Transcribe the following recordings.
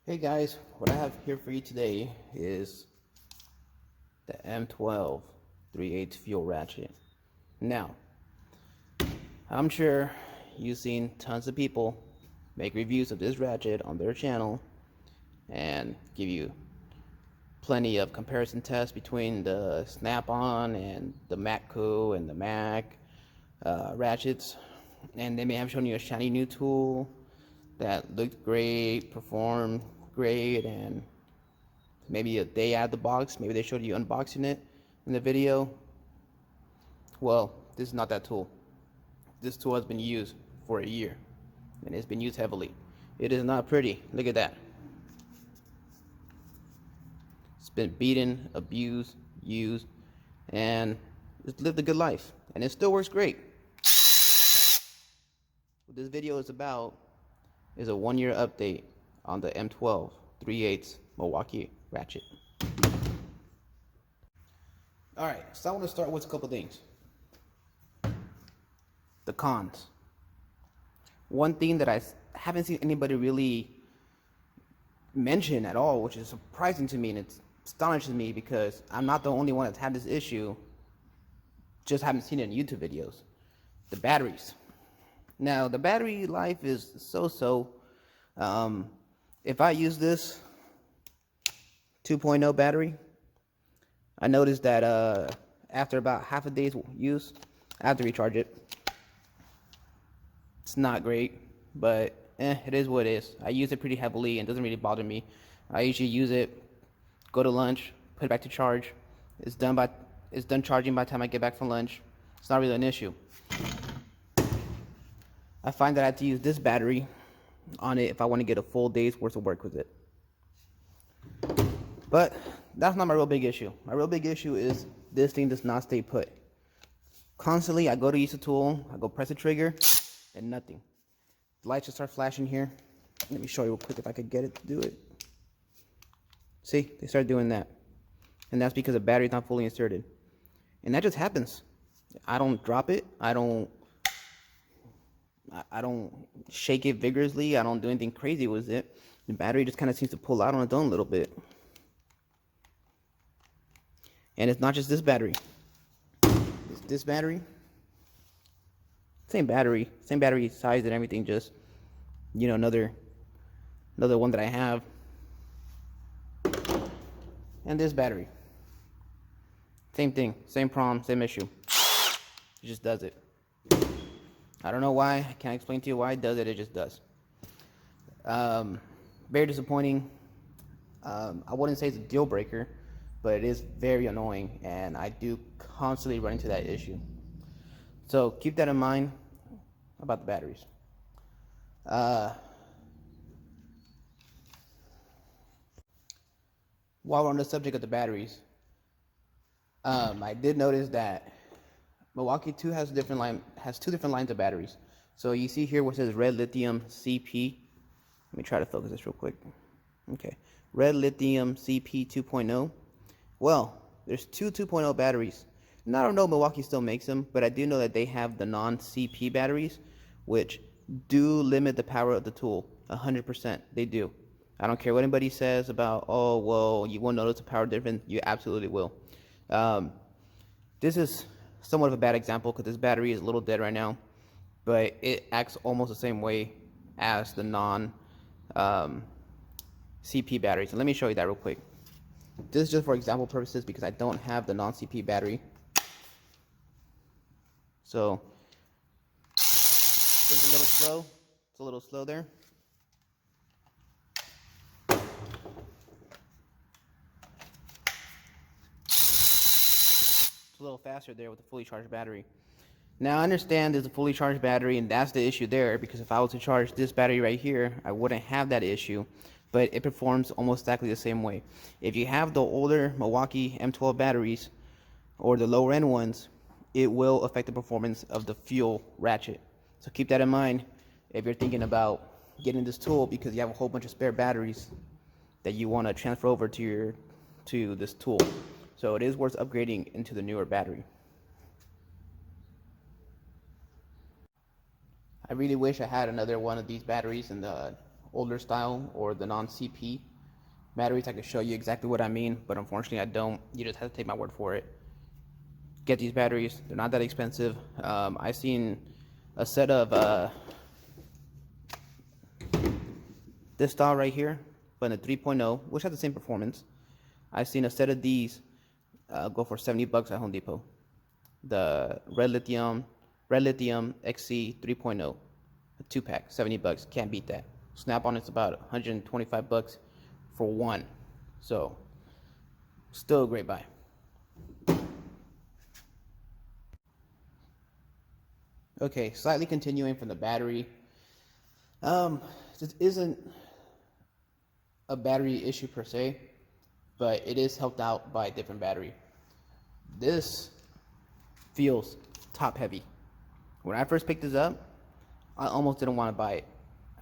Hey guys, what I have here for you today is the M12 3/8 fuel ratchet. Now, I'm sure you've seen tons of people make reviews of this ratchet on their channel and give you plenty of comparison tests between the Snap-on and the Matco and the Mac ratchets, and they may have shown you a shiny new tool that looked great, performed great, and maybe a day out of the box, maybe they showed you unboxing it in the video. Well, this is not that tool. This tool has been used for a year, and it's been used heavily. It is not pretty. Look at that. It's been beaten, abused, used, and it's lived a good life, and it still works great. What this video is about is a 1-year update on the M12 3/8 Milwaukee ratchet. Alright, so I want to start with a couple things. The cons. One thing that I haven't seen anybody really mention at all, which is surprising to me, and it astonishes me because I'm not the only one that's had this issue, just haven't seen it in YouTube videos. The batteries. Now, the battery life is so-so. If I use this 2.0 battery, I noticed that after about half a day's use, I have to recharge it. It's not great, but it is what it is. I use it pretty heavily and it doesn't really bother me. I usually use it, go to lunch, put it back to charge. It's done charging by the time I get back from lunch. It's not really an issue. I find that I have to use this battery on it if I want to get a full day's worth of work with it. But that's not my real big issue. My real big issue is this thing does not stay put. Constantly, I go to use the tool, I go press the trigger, and nothing. The lights just start flashing here. Let me show you real quick if I could get it to do it. See, they start doing that. And that's because the battery's not fully inserted. And that just happens. I don't drop it. I don't shake it vigorously. I don't do anything crazy with it. The battery just kind of seems to pull out on its own a little bit. And it's not just this battery. It's this battery. Same battery size and everything, just, you know, another one that I have. And this battery. Same thing, same problem, same issue. It just does it. I don't know why. I can't explain to you why it does it. It just does. Very disappointing. I wouldn't say it's a deal breaker, but it is very annoying, and I do constantly run into that issue. So keep that in mind about the batteries. While we're on the subject of the batteries, I did notice that Milwaukee too has two different lines of batteries. So you see here where it says red lithium CP. Let me try to focus this real quick. Okay, red lithium CP 2.0. Well, there's two 2.0 batteries. And I don't know if Milwaukee still makes them, but I do know that they have the non-CP batteries, which do limit the power of the tool 100%. They do. I don't care what anybody says about, oh, well, you won't notice the power difference. You absolutely will. This is somewhat of a bad example because this battery is a little dead right now, but it acts almost the same way as the non-CP batteries. And let me show you that real quick. This is just for example purposes because I don't have the non-CP battery. So it's a little slow. It's a little slow there. It's a little faster there with the fully charged battery. Now I understand there's a fully charged battery, and that's the issue there, because if I was to charge this battery right here, I wouldn't have that issue, but it performs almost exactly the same way. If you have the older Milwaukee M12 batteries or the lower end ones, it will affect the performance of the fuel ratchet. So keep that in mind if you're thinking about getting this tool because you have a whole bunch of spare batteries that you want to transfer over to this tool. So it is worth upgrading into the newer battery. I really wish I had another one of these batteries in the older style or the non-CP batteries, I could show you exactly what I mean, but unfortunately I don't. You just have to take my word for it. Get these batteries, they're not that expensive. I've seen a set of this style right here, but in a 3.0, which has the same performance. I've seen a set of these go for $70 at Home Depot. The Red Lithium XC 3.0, a 2-pack, $70. Can't beat that. Snap-on is about $125 for one, so still a great buy. Okay, slightly continuing from the battery. This isn't a battery issue per se, but it is helped out by a different battery. This feels top heavy. When I first picked this up, I almost didn't want to buy it,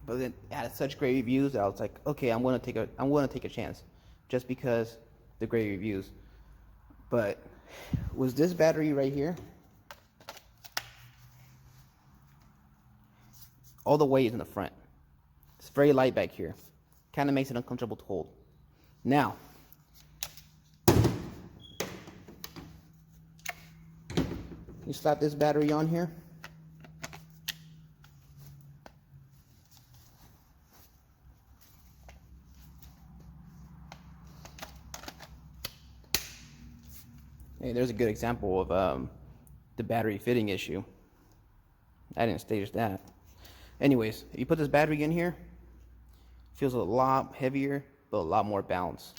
but then it had such great reviews that I was like, okay, I'm gonna take a chance, just because the great reviews. But was this battery right here? All the weight is in the front. It's very light back here. Kind of makes it uncomfortable to hold. Now, you slap this battery on here. Hey, there's a good example of the battery fitting issue. I didn't stage that. Anyways, you put this battery in here, feels a lot heavier, but a lot more balanced.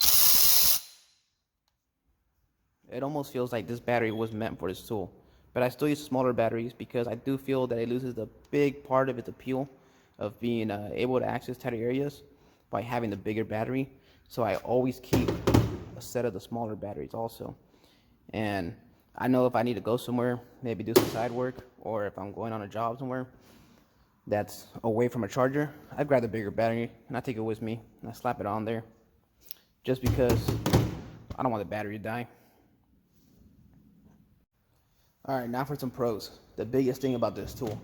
It almost feels like this battery was meant for this tool. But I still use smaller batteries because I do feel that it loses the big part of its appeal of being able to access tighter areas by having the bigger battery. So I always keep a set of the smaller batteries also. And I know if I need to go somewhere, maybe do some side work, or if I'm going on a job somewhere that's away from a charger, I grab the bigger battery and I take it with me and I slap it on there, just because I don't want the battery to die. Alright, now for some pros. The biggest thing about this tool,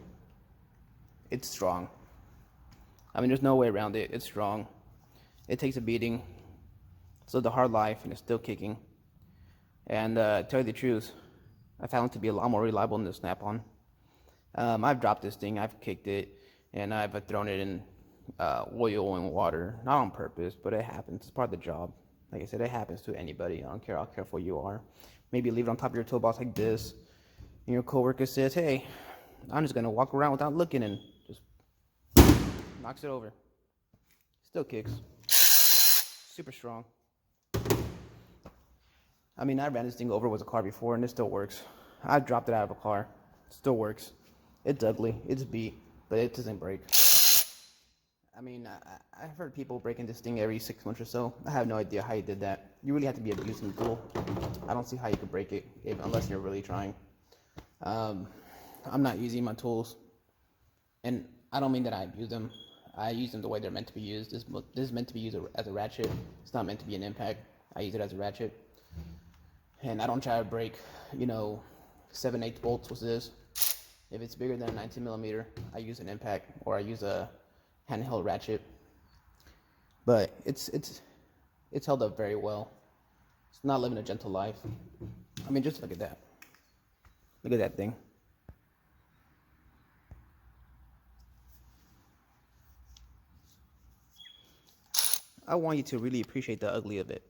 it's strong. I mean, there's no way around it. It's strong. It takes a beating. It's lived a hard life and it's still kicking. And to tell you the truth, I found it to be a lot more reliable than the Snap-on. I've dropped this thing, I've kicked it, and I've thrown it in oil and water. Not on purpose, but it happens. It's part of the job. Like I said, it happens to anybody. I don't care how careful you are. Maybe leave it on top of your toolbox like this, and your coworker says, hey, I'm just going to walk around without looking, and just knocks it over. Still kicks. Super strong. I mean, I ran this thing over with a car before, and it still works. I dropped it out of a car. It still works. It's ugly. It's beat, but it doesn't break. I mean, I've heard people breaking this thing every 6 months or so. I have no idea how you did that. You really have to be abusing the tool. I don't see how you could break it, unless you're really trying. I'm not using my tools, and I don't mean that I abuse them. I use them the way they're meant to be used. This is meant to be used as a ratchet. It's not meant to be an impact. I use it as a ratchet. And I don't try to break, 7/8 bolts with this. If it's bigger than a 19 millimeter, I use an impact or I use a handheld ratchet. But it's held up very well. It's not living a gentle life. I mean, just look at that. Look at that thing. I want you to really appreciate the ugly of it.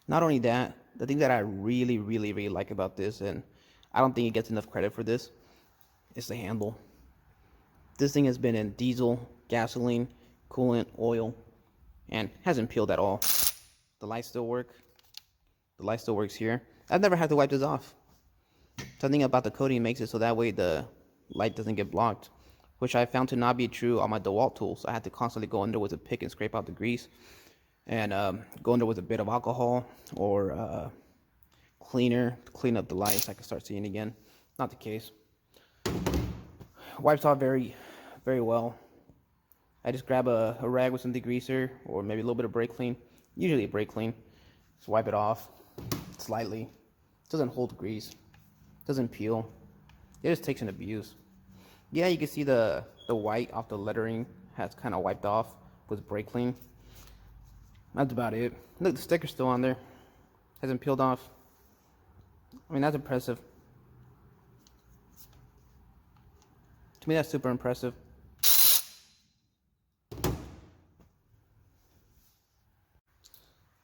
Not only that, the thing that I really, really, really like about this, and I don't think it gets enough credit for this, is the handle. This thing has been in diesel, gasoline, coolant, oil, and hasn't peeled at all. The lights still work. The light still works here. I've never had to wipe this off. Something about the coating makes it so that way the light doesn't get blocked, which I found to not be true on my DeWalt tools. I had to constantly go under with a pick and scrape out the grease, and go under with a bit of alcohol or cleaner to clean up the light so I can start seeing again. Not the case. Wipes off very, very well. I just grab a rag with some degreaser or maybe a little bit of brake clean. Usually a brake clean. Just wipe it off slightly. It doesn't hold grease. Doesn't peel. It just takes an abuse. Yeah, you can see the white off the lettering has kind of wiped off with brake clean. That's about it. Look, the sticker's still on there. Hasn't peeled off. I mean, that's impressive. To me, that's super impressive.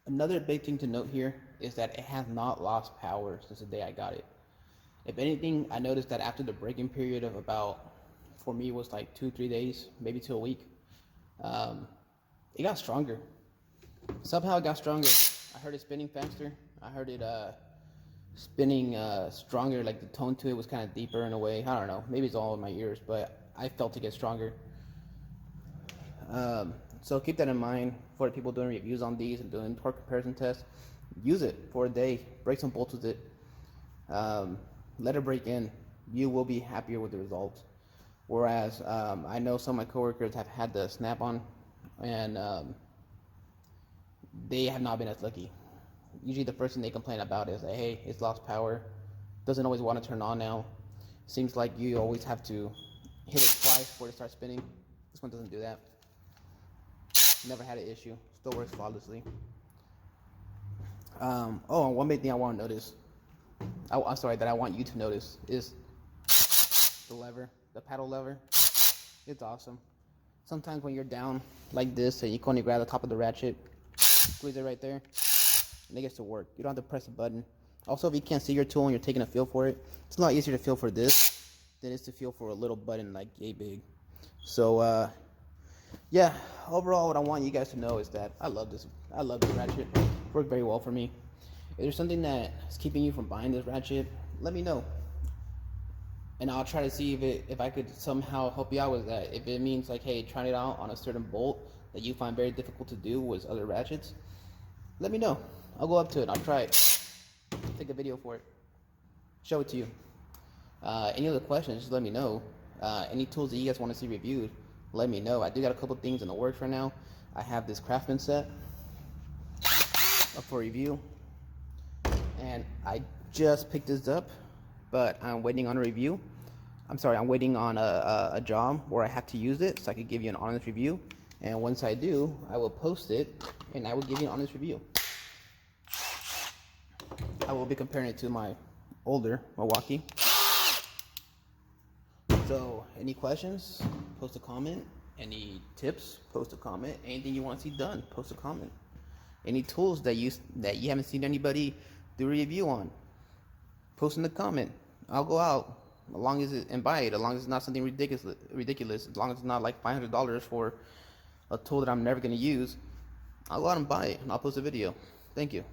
Another big thing to note here is that it has not lost power since the day I got it. If anything, I noticed that after the break-in period of about, for me, it was like 2-3 days, maybe to a week, it got stronger. Somehow it got stronger. I heard it spinning faster. I heard it spinning stronger, like the tone to it was kind of deeper in a way. I don't know, maybe it's all in my ears, but I felt it get stronger. So keep that in mind for the people doing reviews on these and doing torque comparison tests. Use it for a day, break some bolts with it, let it break in. You will be happier with the results. Whereas I know some of my coworkers have had the snap-on and they have not been as lucky. Usually the first thing they complain about is that, hey, it's lost power, doesn't always want to turn on now. Seems like you always have to hit it twice before it starts spinning. This one doesn't do that. Never had an issue. Still works flawlessly. And one big thing I want to notice, I'm sorry, that I want you to notice is the lever, the paddle lever. It's awesome. Sometimes when you're down like this and you can only grab the top of the ratchet, squeeze it right there, and it gets to work. You don't have to press a button. Also, if you can't see your tool and you're taking a feel for it, it's a lot easier to feel for this than it is to feel for a little button like yay big. So, yeah, overall what I want you guys to know is that I love this ratchet. It worked very well for me. If there's something that is keeping you from buying this ratchet, let me know, and I'll try to see if I could somehow help you out with that. If it means like, hey, trying it out on a certain bolt that you find very difficult to do with other ratchets, let me know. I'll go up to it, I'll try it, take a video for it, show it to you. Any other questions, just let me know. Any tools that you guys want to see reviewed, let me know. I do got a couple things in the works right now. I have this Craftsman set up for review, and I just picked this up, but I'm waiting on a review. I'm waiting on a job where I have to use it so I could give you an honest review. And once I do, I will post it and I will give you an honest review. I will be comparing it to my older Milwaukee. So, any questions, post a comment. Any tips, post a comment. Anything you want to see done, post a comment. Any tools that you haven't seen anybody do a review on, post in the comment. I'll go out and buy it, as long as it's not something ridiculous. As long as it's not like $500 for a tool that I'm never going to use, I'll go out and buy it and I'll post a video. Thank you.